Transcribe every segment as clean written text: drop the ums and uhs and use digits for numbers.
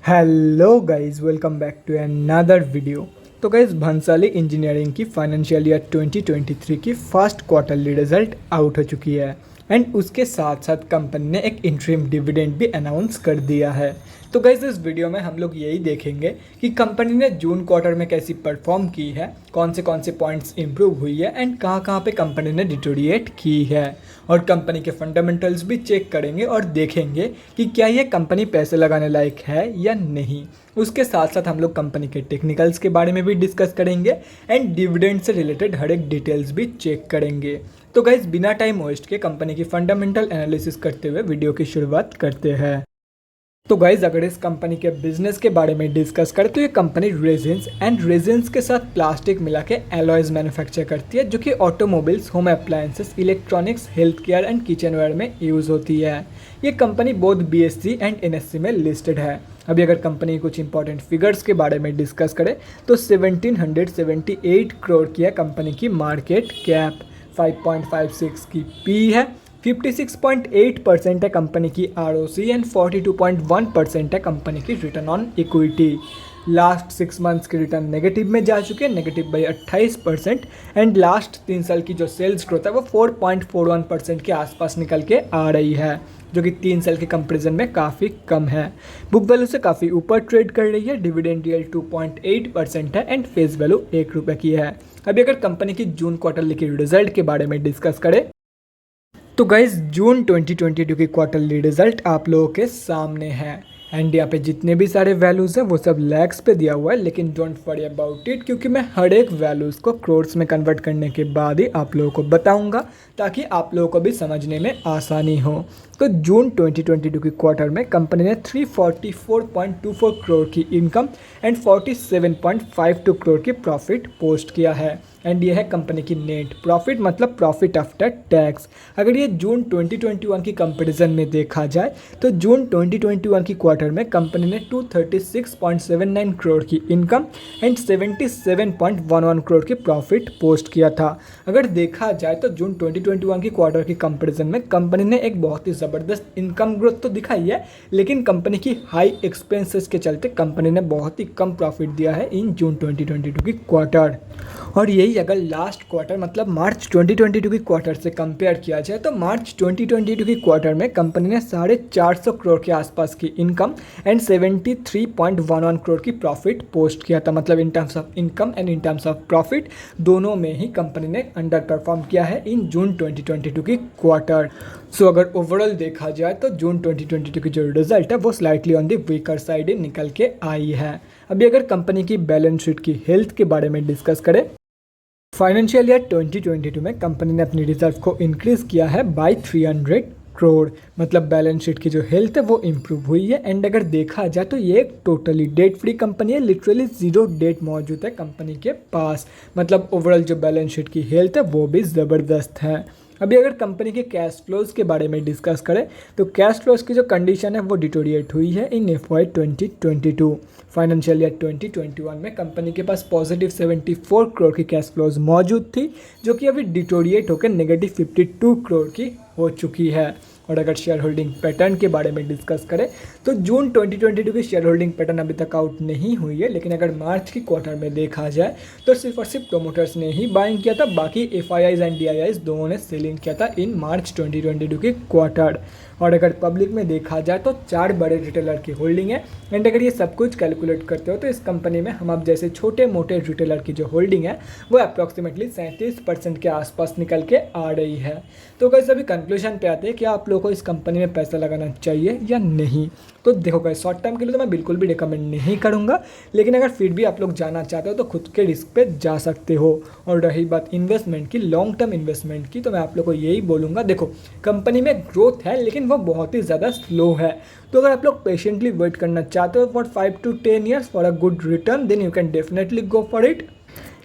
Hello guys, welcome back to another video. तो guys, Bhansali engineering की financial year 2023 की first quarterly result out हो चुकी है एंड उसके साथ साथ कंपनी ने एक इंटरिम डिविडेंड भी अनाउंस कर दिया है। तो गाइस, इस वीडियो में हम लोग यही देखेंगे कि कंपनी ने जून क्वार्टर में कैसी परफॉर्म की है, कौन से पॉइंट्स इंप्रूव हुई है एंड कहाँ पे कंपनी ने डिटोरिएट की है, और कंपनी के फंडामेंटल्स भी चेक करेंगे और देखेंगे कि क्या ये कंपनी पैसे लगाने लायक है या नहीं। उसके साथ साथ हम लोग कंपनी के टेक्निकल्स के बारे में भी डिस्कस करेंगे एंड डिविडेंड से रिलेटेड हर एक डिटेल्स भी चेक करेंगे। तो गाइज, बिना टाइम वेस्ट के कंपनी की फंडामेंटल एनालिसिस करते हुए वीडियो की शुरुआत करते हैं। तो गाइज, अगर इस कंपनी के बिजनेस के बारे में डिस्कस करें तो ये कंपनी रेजिन्स के साथ प्लास्टिक मिला के एलॉयज मैन्युफैक्चर करती है, जो कि automobiles, home appliances, electronics, health care and kitchenware में यूज़ होती है। ये company both BSE and NSE में लिस्टेड है। अभी अगर कंपनी कुछ इंपॉर्टेंट फिगर्स के बारे में डिस्कस करें तो 1778 करोड़ की है कंपनी की मार्केट कैप, 5.56 की पी है, 56.8% है कंपनी की ROC एंड 42.1% है कंपनी की return on equity. Last 6 months की रिटर्न नेगेटिव में जा चुके हैं, नेगेटिव बाई 28%, एंड लास्ट 3 साल की जो सेल्स ग्रोथ है वो 4.41% के आसपास निकल के आ रही है, जो कि 3 साल के कंपेरिजन में काफ़ी कम है। बुक वैल्यू से काफ़ी ऊपर ट्रेड कर रही है, डिविडेंड यील्ड 2.8% है एंड फेस वैल्यू ₹1 की है। अभी अगर कंपनी की जून क्वार्टरली की रिजल्ट के बारे में डिस्कस करें तो गाइज, जून 2022 की क्वार्टरली रिजल्ट आप लोगों के सामने है एंड यहाँ पे जितने भी सारे वैल्यूज़ हैं वो सब लैक्स पे दिया हुआ है, लेकिन डोंट वरी अबाउट इट, क्योंकि मैं हर एक वैल्यूज़ को क्रोर्स में कन्वर्ट करने के बाद ही आप लोगों को बताऊंगा ताकि आप लोगों को भी समझने में आसानी हो। तो जून 2022 की क्वार्टर में कंपनी ने 344.24 करोड़ की इनकम एंड 47.52 करोड़ की प्रॉफिट पोस्ट किया है एंड ये है कंपनी की नेट प्रॉफिट, मतलब प्रॉफिट आफ्टर टैक्स। अगर ये जून 2021 की कंपैरिजन में देखा जाए तो जून 2021 की क्वार्टर में कंपनी ने 236.79 करोड़ की इनकम एंड 77.11 करोड़ की प्रॉफिट पोस्ट किया था। अगर देखा जाए तो जून 2021 की क्वार्टर की कंपैरिजन में कंपनी ने एक बहुत ही ज़बरदस्त इनकम ग्रोथ तो दिखाई है, लेकिन कंपनी की हाई एक्सपेंसेस के चलते कंपनी ने बहुत ही कम प्रॉफिट दिया है इन जून 2022 की क्वार्टर। और यही अगर लास्ट क्वार्टर मतलब मार्च 2022 की क्वार्टर से कंपेयर किया जाए तो मार्च 2022 की क्वार्टर में कंपनी ने 450 करोड़ के आसपास की इनकम एंड 73.11 करोड़ की प्रॉफिट पोस्ट किया था। मतलब in terms of income and in terms of profit दोनों में ही कंपनी ने अंडर परफॉर्म किया है इन जून 2022 की क्वार्टर। सो अगर ओवरऑल देखा जाए तो जून 2022 की जो रिजल्ट है वो slightly on the weaker side ही निकल के आई है। अभी अगर कंपनी की बैलेंस शीट की हेल्थ के बारे में डिस्कस करें, फाइनेंशियल ईयर 2022 में कंपनी ने अपनी रिजर्व को इंक्रीज किया है बाय 300 करोड़। मतलब बैलेंस शीट की जो हेल्थ है वो इम्प्रूव हुई है एंड अगर देखा जाए तो ये एक टोटली डेट फ्री कंपनी है, लिटरली जीरो डेट मौजूद है कंपनी के पास। मतलब ओवरऑल जो बैलेंस शीट की हेल्थ है वो भी ज़बरदस्त है। अभी अगर कंपनी के कैश फ्लोज के बारे में डिस्कस करें तो कैश फ्लोज की जो कंडीशन है वो डिटोरिएट हुई है इन FY 2022। फाइनेंशियल ईयर 2021 में कंपनी के पास पॉजिटिव 74 करोड़ की कैश फ्लोज मौजूद थी, जो कि अभी डिटोरिएट होकर नेगेटिव 52 करोड़ की हो चुकी है। और अगर शेयर होल्डिंग पैटर्न के बारे में डिस्कस करें तो जून 2022 की शेयर होल्डिंग पैटर्न अभी तक आउट नहीं हुई है, लेकिन अगर मार्च की क्वार्टर में देखा जाए तो सिर्फ और सिर्फ प्रोमोटर्स ने ही बाइंग किया था, बाकी FIIs एंड DIIs दोनों ने सेलिंग किया था इन मार्च 2022 की क्वार्टर। और अगर पब्लिक में देखा जाए तो 4 बड़े रिटेलर की होल्डिंग है एंड अगर ये सब कुछ कैलकुलेट करते हो तो इस कंपनी में हम अब जैसे छोटे मोटे रिटेलर की जो होल्डिंग है वो अप्रॉक्सीमेटली 37% के आसपास निकल के आ रही है। तो गाइस, अभी कंक्लूजन पे आते हैं कि आप लोगों को इस कंपनी में पैसा लगाना चाहिए या नहीं। तो देखो गाइस, शॉर्ट टर्म के लिए तो मैं बिल्कुल भी रिकमेंड नहीं करूँगा, लेकिन अगर फिर भी आप लोग जाना चाहते हो तो खुद के रिस्क पे जा सकते हो। और रही बात इन्वेस्टमेंट की, लॉन्ग टर्म इन्वेस्टमेंट की, तो मैं आप लोग को यही बोलूँगा, देखो कंपनी में ग्रोथ है लेकिन वो बहुत ही ज़्यादा स्लो है। तो अगर आप लोग पेशेंटली वेट करना चाहते हो for 5 to 10 years for a good return, then you can definitely go for it.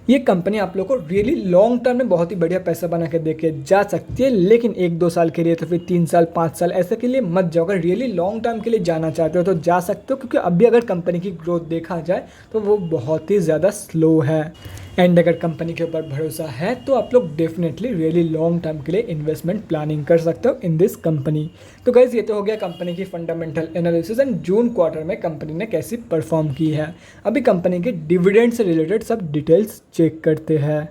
ये कंपनी आप लोग को रियली लॉन्ग टर्म में बहुत ही बढ़िया पैसा बना के देके जा सकती है, लेकिन 1-2 साल के लिए तो फिर 3 साल 5 साल ऐसे के लिए मत जाओ। अगर रियली लॉन्ग टर्म के लिए जाना चाहते हो तो जा सकते हो, क्योंकि अभी अगर कंपनी की ग्रोथ देखा जाए तो वो बहुत ही ज़्यादा स्लो है। एंड अगर कंपनी के ऊपर भरोसा है तो आप लोग डेफिनेटली रियली लॉन्ग टर्म के लिए इन्वेस्टमेंट प्लानिंग कर सकते हो इन दिस कंपनी। तो गाइज ये तो हो गया कंपनी की fundamental analysis and June quarter में कंपनी ने कैसी परफॉर्म की है। अभी कंपनी के डिविडेंड से रिलेटेड सब डिटेल्स चेक करते हैं।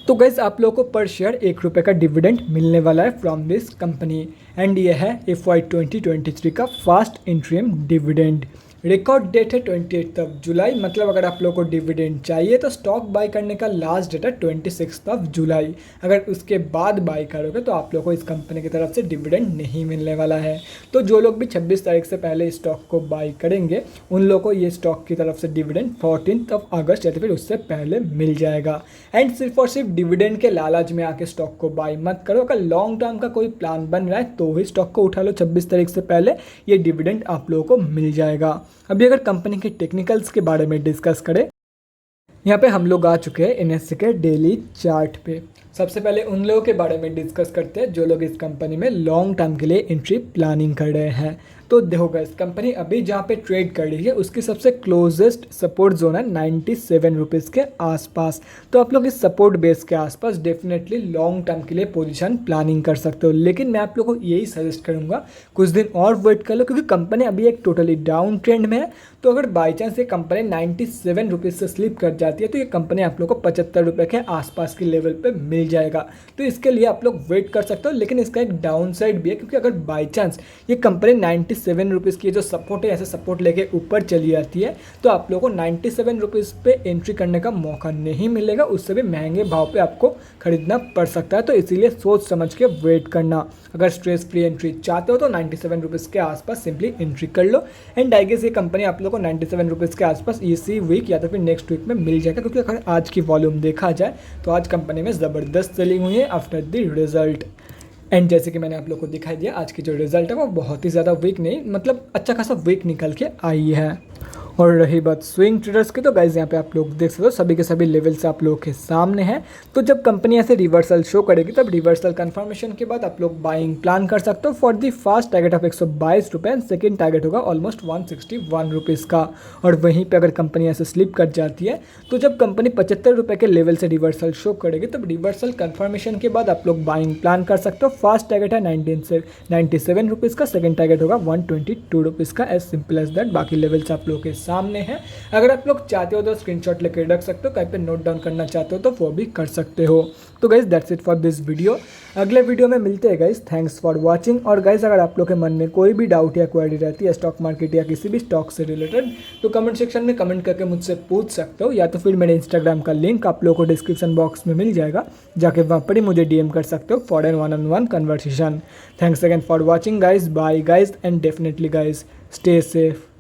तो गाइज आप लोगों को पर शेयर ₹1 का डिविडेंड मिलने वाला है फ्रॉम दिस कंपनी एंड ये है FY 2023 का first interim dividend. Record date है 28 जुलाई, मतलब अगर आप लोगों को डिविडेंड चाहिए तो स्टॉक बाय करने का लास्ट डेट है 26 जुलाई। अगर उसके बाद बाय करोगे तो आप लोगों को इस कंपनी की तरफ से डिविडेंड नहीं मिलने वाला है। तो जो लोग भी 26 तारीख से पहले स्टॉक को बाय करेंगे उन लोगों को ये स्टॉक की तरफ से डिविडेंड 14 अगस्त या तो फिर उससे पहले मिल जाएगा। एंड सिर्फ और सिर्फ डिविडेंड के लालच में आके स्टॉक को बाय मत करो। अगर लॉन्ग टर्म का कोई प्लान बन रहा है तो ही स्टॉक को उठा लो, 26 तारीख से पहले ये डिविडेंड आप लोगों को मिल जाएगा। अभी अगर कंपनी के टेक्निकल्स के बारे में डिस्कस करें, यहाँ पे हम लोग आ चुके हैं NSE के डेली चार्ट पे। सबसे पहले उन लोगों के बारे में डिस्कस करते हैं जो लोग इस कंपनी में लॉन्ग टर्म के लिए एंट्री प्लानिंग कर रहे हैं। तो देखो गाइस, कंपनी अभी जहाँ पे ट्रेड कर रही है उसकी सबसे क्लोजेस्ट सपोर्ट जोन है 97 रुपीज़ के आसपास। तो आप लोग इस सपोर्ट बेस के आसपास डेफिनेटली लॉन्ग टर्म के लिए पोजीशन प्लानिंग कर सकते हो। लेकिन मैं आप लोगों को यही सजेस्ट करूँगा कुछ दिन और वेट कर लो, क्योंकि कंपनी अभी एक टोटली डाउन ट्रेंड में है। तो अगर बाई चांस ये कंपनी 97 रुपीज़ से स्लिप कर जाती है तो ये कंपनी आप लोग को 75 रुपये के आसपास की लेवल पे मिल जाएगा। तो इसके लिए आप लोग वेट कर सकते हो। लेकिन इसका एक डाउन साइड भी है, क्योंकि अगर बाई चांस ये कंपनी 97 रुपीज़ की जो सपोर्ट है ऐसे सपोर्ट लेके ऊपर चली जाती है तो आप लोगों को 97 रुपीज़ पे एंट्री करने का मौका नहीं मिलेगा, उससे भी महंगे भाव पे आपको खरीदना पड़ सकता है। तो इसीलिए सोच समझ के वेट करना। अगर स्ट्रेस फ्री एंट्री चाहते हो तो 97 रुपीज़ के आसपास सिंपली एंट्री कर लो। एंड आई गेस ये कंपनी आप लोग को 97 रुपीज़ के आसपास इसी वीक या तो फिर नेक्स्ट वीक में मिल जाएगा, क्योंकि अगर आज की वॉल्यूम देखा जाए तो आज कंपनी में ज़बरदस्त सेलिंग हुई है आफ्टर द रिजल्ट। एंड जैसे कि मैंने आप लोग को दिखाई दिया, आज की जो रिजल्ट है वो बहुत ही ज़्यादा वीक नहीं, मतलब अच्छा खासा वीक निकल के आई है। और रही बात स्विंग ट्रेडर्स की, तो गाइज यहाँ पे आप लोग देख सकते हो सभी के सभी लेवल्स आप लोगों के सामने हैं। तो जब कंपनी ऐसे रिवर्सल शो करेगी तब रिवर्सल कंफर्मेशन के बाद आप लोग बाइंग प्लान कर सकते हो for the first target of 122 रुपये एंड सेकेंड टारगेट होगा ऑलमोस्ट 161 रुपीज़ का। और वहीं पे अगर कंपनी ऐसे स्लिप कर जाती है तो जब कंपनी 75 रुपये के लेवल से रिवर्सल शो करेगी तब रिवर्सल कंफर्मेशन के बाद आप लोग बाइंग प्लान कर सकते हो। फर्स्ट टारगेट है 97 रुपीज़ का, सेकेंड टारगेट होगा 122 रुपीज़ का। As simple as that. बाकी लेवल्स आप लोग के सामने है। अगर आप लोग चाहते हो तो स्क्रीनशॉट लेकर रख सकते हो, कहीं पे नोट डाउन करना चाहते हो तो वो भी कर सकते हो। तो guys that's it for this video. अगले वीडियो में मिलते हैं गाइज। Thanks for watching. और गाइज अगर आप लोग के मन में कोई भी डाउट या क्वेरी रहती है स्टॉक मार्केट या किसी भी स्टॉक से रिलेटेड तो कमेंट सेक्शन में कमेंट करके मुझसे पूछ सकते हो, या तो फिर मेरे इंस्टाग्राम का लिंक आप लोगों को डिस्क्रिप्शन बॉक्स में मिल जाएगा, जाके वहाँ पर ही मुझे DM कर सकते हो for an one on one conversation. Thanks again for watching guys. Bye guys and definitely guys stay safe.